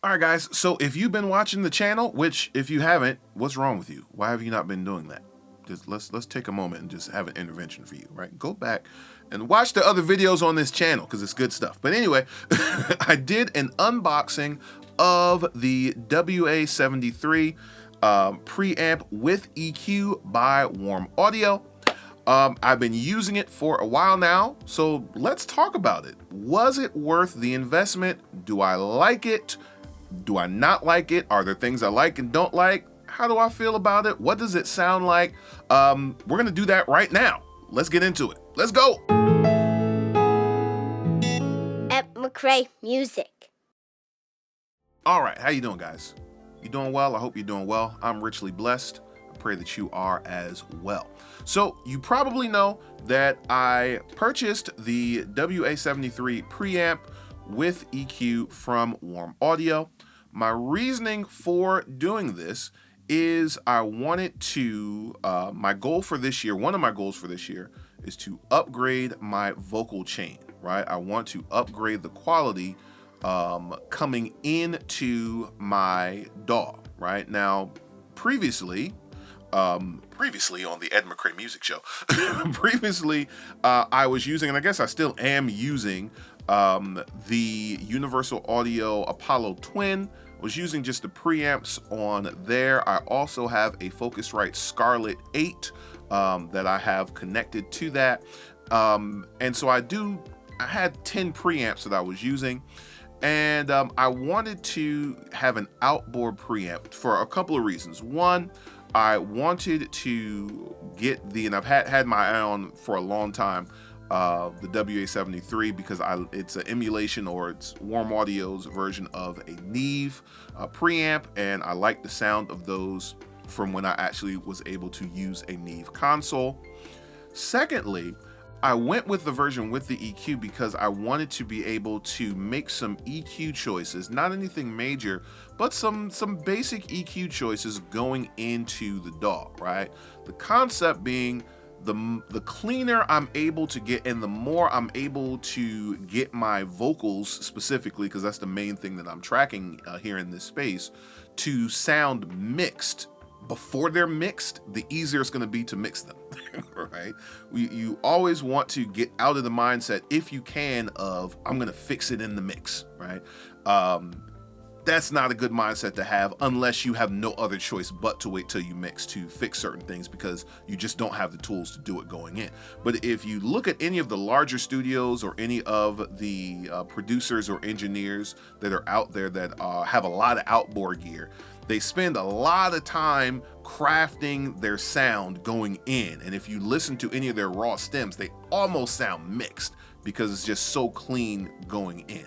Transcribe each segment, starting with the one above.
All right, guys, so if you've been watching the channel, which if you haven't, what's wrong with you? Why have you not been doing that? Just let's take a moment and just have an intervention for you, right? Go back and watch the other videos on this channel because it's good stuff. But anyway, I did an unboxing of the WA-73 preamp with EQ by Warm Audio. I've been using it for a while now, so let's talk about it. Was it worth the investment? Do I like it? Do I not like it? Are there things I like and don't like? How do I feel about it? What does it sound like? We're gonna do that right now. Let's get into it. Let's go. At McCray Music. All right, how you doing, guys? You doing well? I hope you're doing well. I'm richly blessed. I pray that you are as well. So you probably know that I purchased the WA-73 preamp with EQ from Warm Audio. My reasoning for doing this is I wanted to, my goal for this year, one of my goals for this year is to upgrade my vocal chain, right? I want to upgrade the quality coming into my DAW, right? Now, previously on the Ed McCray Music Show, I was using, and I guess I still am using, the Universal Audio Apollo Twin. I was using just the preamps on there. I also have a Focusrite Scarlett 8 that I have connected to that. And so I had 10 preamps that I was using. And I wanted to have an outboard preamp for a couple of reasons. One, I wanted to get and I've had my eye on for a long time, the WA-73 because it's an emulation, or it's Warm Audio's version of a Neve preamp, and I like the sound of those from when I actually was able to use a Neve console. Secondly, I went with the version with the EQ because I wanted to be able to make some EQ choices, not anything major, but some basic EQ choices going into the DAW, right? The concept being the cleaner I'm able to get and the more I'm able to get my vocals specifically, because that's the main thing that I'm tracking here in this space, to sound mixed before they're mixed, the easier it's going to be to mix them, right? You always want to get out of the mindset, if you can, of I'm going to fix it in the mix, right? That's not a good mindset to have unless you have no other choice but to wait till you mix to fix certain things, because you just don't have the tools to do it going in. But if you look at any of the larger studios or any of the producers or engineers that are out there that have a lot of outboard gear, they spend a lot of time crafting their sound going in. And if you listen to any of their raw stems, they almost sound mixed because it's just so clean going in.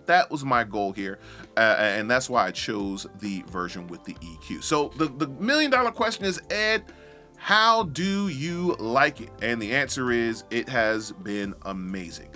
That was my goal here, and that's why I chose the version with the EQ. So the million-dollar question is, Ed, how do you like it? And the answer is, it has been amazing.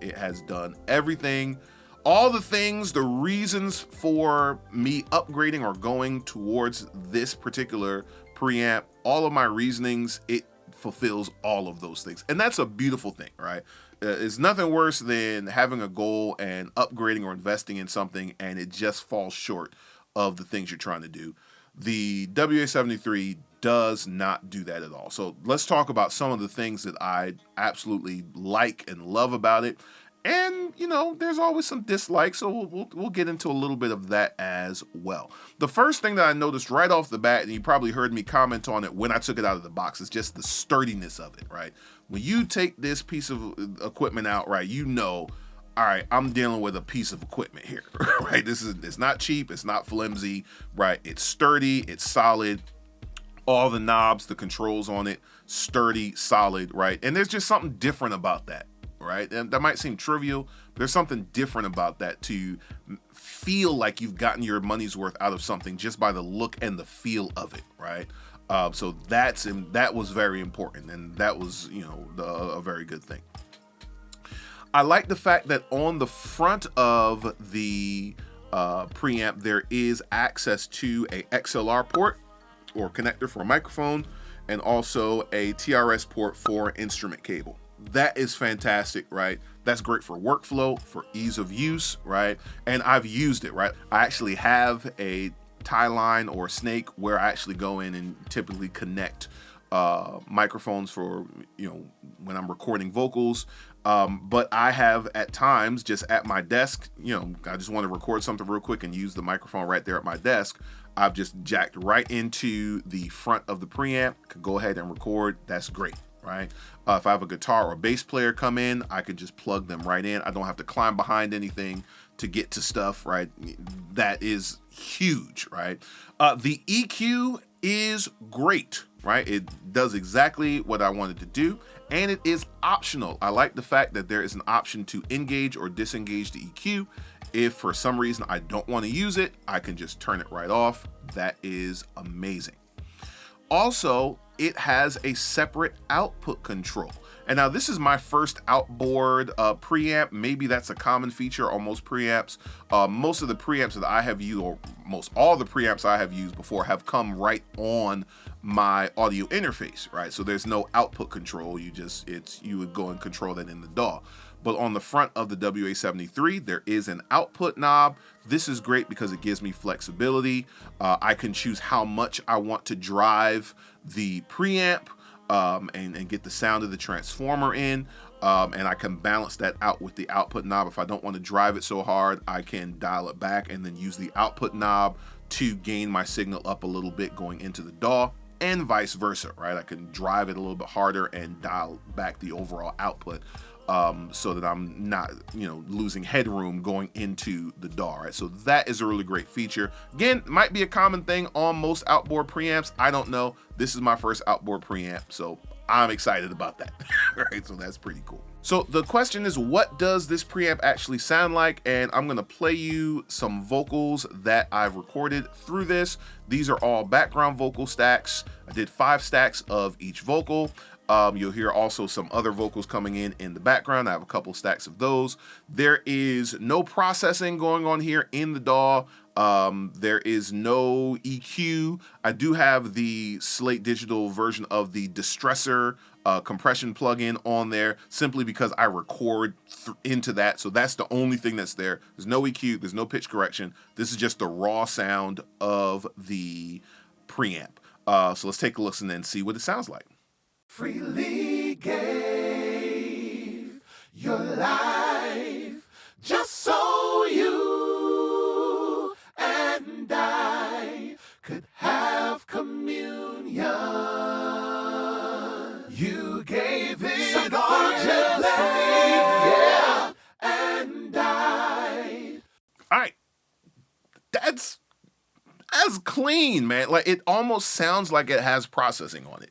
It has done everything, all the things, the reasons for me upgrading or going towards this particular preamp, all of my reasonings, it fulfills all of those things. And that's a beautiful thing, right? It's nothing worse than having a goal and upgrading or investing in something and it just falls short of the things you're trying to do. The WA-73 does not do that at all. So let's talk about some of the things that I absolutely like and love about it. And, you know, there's always some dislikes, so we'll get into a little bit of that as well. The first thing that I noticed right off the bat, and you probably heard me comment on it when I took it out of the box, is just the sturdiness of it, right? When you take this piece of equipment out, right, you know, all right, I'm dealing with a piece of equipment here, right? It's not cheap, it's not flimsy, right? It's sturdy, it's solid. All the knobs, the controls on it, sturdy, solid, right? And there's just something different about that. Right? And that might seem trivial, but there's something different about that to feel like you've gotten your money's worth out of something just by the look and the feel of it, right? So that was very important, and that was, you know, a very good thing. I like the fact that on the front of the preamp there is access to a XLR port or connector for a microphone, and also a TRS port for instrument cable. That is fantastic, right? That's great for workflow, for ease of use, right? And I've used it, right? I actually have a tie line or snake where I actually go in and typically connect microphones for, when I'm recording vocals. But I have at times just at my desk, I just want to record something real quick and use the microphone right there at my desk. I've just jacked right into the front of the preamp, can go ahead and record. That's great, right? If I have a guitar or bass player come in, I can just plug them right in. I don't have to climb behind anything to get to stuff, right? That is huge, right? The EQ is great, right? It does exactly what I wanted to do, and it is optional. I like the fact that there is an option to engage or disengage the EQ. If for some reason I don't want to use it, I can just turn it right off. That is amazing. Also, it has a separate output control. And now this is my first outboard preamp. Maybe that's a common feature on most preamps. Most of the preamps that I have used, or most all the preamps I have used before, have come right on my audio interface, right? So there's no output control. You would go and control that in the DAW. But on the front of the WA-73, there is an output knob. This is great because it gives me flexibility. I can choose how much I want to drive the preamp and get the sound of the transformer in. And I can balance that out with the output knob. If I don't want to drive it so hard, I can dial it back and then use the output knob to gain my signal up a little bit going into the DAW, and vice versa, right? I can drive it a little bit harder and dial back the overall output. So that I'm not, losing headroom going into the DAW, right? So that is a really great feature. Again, might be a common thing on most outboard preamps. I don't know. This is my first outboard preamp, so I'm excited about that, right? So that's pretty cool. So the question is, what does this preamp actually sound like? And I'm gonna play you some vocals that I've recorded through this. These are all background vocal stacks. I did 5 stacks of each vocal. You'll hear also some other vocals coming in the background. I have a couple stacks of those. There is no processing going on here in the DAW. There is no EQ. I do have the Slate Digital version of the Distressor compression plugin on there, simply because I record into that. So that's the only thing that's there. There's no EQ, there's no pitch correction. This is just the raw sound of the preamp. So let's take a listen and see what it sounds like. Freely gave your life just so you and I could have communion. You gave it all gently, yeah, and I. All right, that's clean, man. Like, it almost sounds like it has processing on it.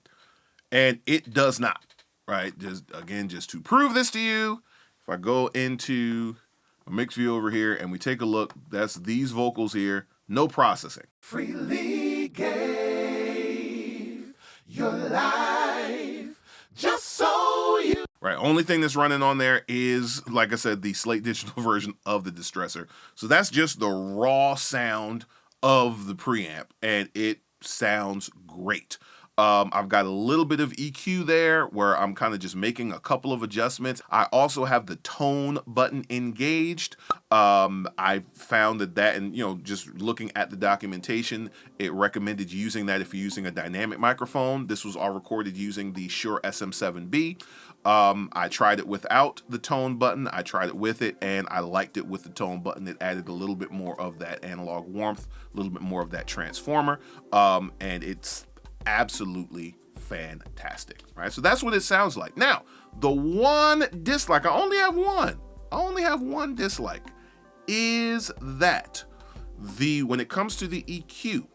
And it does not, right? Just to prove this to you, if I go into a mix view over here and we take a look, that's these vocals here, no processing. Freely gave your life just so you. Right, only thing that's running on there is, like I said, the Slate Digital version of the Distressor. So that's just the raw sound of the preamp, and it sounds great. I've got a little bit of EQ there where I'm kind of just making a couple of adjustments. I also have the tone button engaged. I found that, and just looking at the documentation, it recommended using that if you're using a dynamic microphone. This was all recorded using the Shure SM7B. I tried it without the tone button. I tried it with it, and I liked it with the tone button. It added a little bit more of that analog warmth, a little bit more of that transformer, and it's absolutely fantastic, right? So that's what it sounds like. Now, the one dislike, I only have one dislike, is that when it comes to the EQ,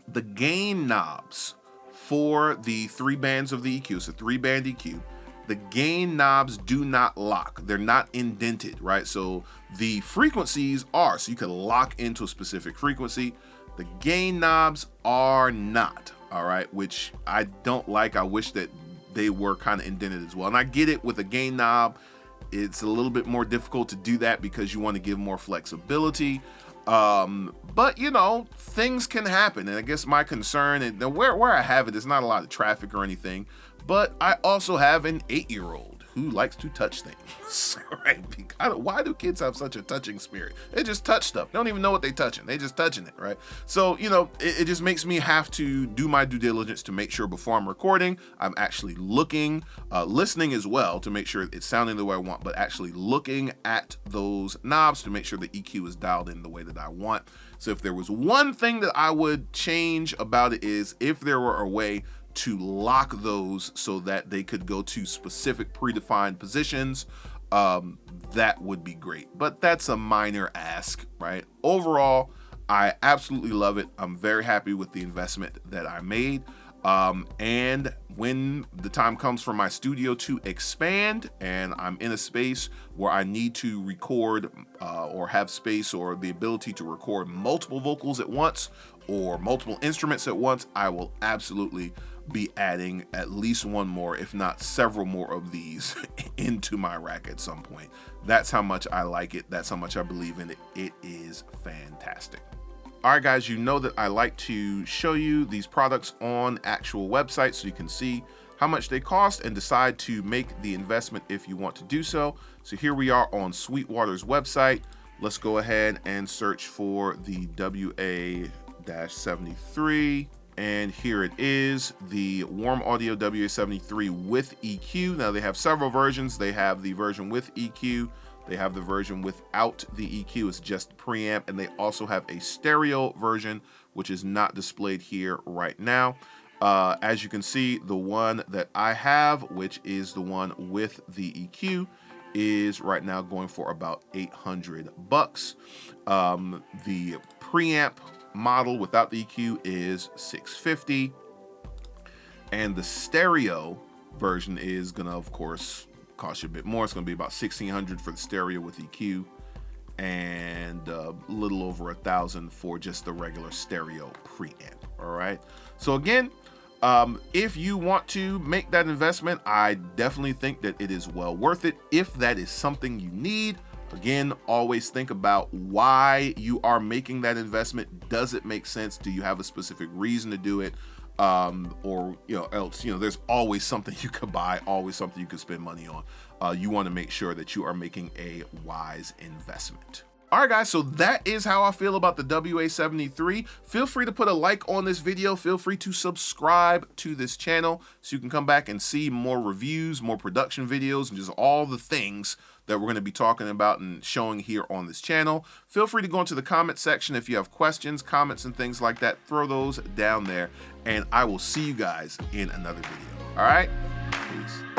the gain knobs for the 3 bands of the EQ, it's a 3-band EQ, the gain knobs do not lock. They're not indented, right? So the frequencies are, so you can lock into a specific frequency. The gain knobs are not. All right, which I don't like. I wish that they were kind of indented as well. And I get it, with a gain knob, it's a little bit more difficult to do that because you want to give more flexibility. But things can happen. And I guess my concern, and where I have it, there's not a lot of traffic or anything, but I also have an 8-year-old who likes to touch things, right? Why do kids have such a touching spirit? They just touch stuff. They don't even know what they're touching. They just touching it, right? So, it just makes me have to do my due diligence to make sure before I'm recording, I'm actually looking, listening as well to make sure it's sounding the way I want, but actually looking at those knobs to make sure the EQ is dialed in the way that I want. So if there was one thing that I would change about it is if there were a way to lock those so that they could go to specific predefined positions, that would be great. But that's a minor ask, right? Overall, I absolutely love it. I'm very happy with the investment that I made. And when the time comes for my studio to expand and I'm in a space where I need to record or have space or the ability to record multiple vocals at once or multiple instruments at once, I will absolutely be adding at least one more, if not several more of these into my rack at some point. That's how much I like it. That's how much I believe in it. It is fantastic. All right, guys, you know that I like to show you these products on actual websites so you can see how much they cost and decide to make the investment if you want to do so. So here we are on Sweetwater's website. Let's go ahead and search for the WA-73. And here it is, the Warm Audio WA-73 with EQ. Now they have several versions. They have the version with EQ. They have the version without the EQ, it's just preamp, and they also have a stereo version, which is not displayed here right now. As you can see, the one that I have, which is the one with the EQ, is right now going for about $800. The preamp model without the EQ is $650, and the stereo version is gonna, of course, cost you a bit more. It's going to be about $1,600 for the stereo with EQ and a little over $1,000 for just the regular stereo preamp. All right. So again, if you want to make that investment, I definitely think that it is well worth it. If that is something you need, again, always think about why you are making that investment. Does it make sense? Do you have a specific reason to do it? Or else there's always something you could buy, always something you could spend money on. You want to make sure that you are making a wise investment. All right, guys, so that is how I feel about the WA-73. Feel free to put a like on this video. Feel free to subscribe to this channel so you can come back and see more reviews, more production videos, and just all the things that we're going to be talking about and showing here on this channel. Feel free to go into the comment section if you have questions, comments, and things like that. Throw those down there, and I will see you guys in another video. All right? Peace.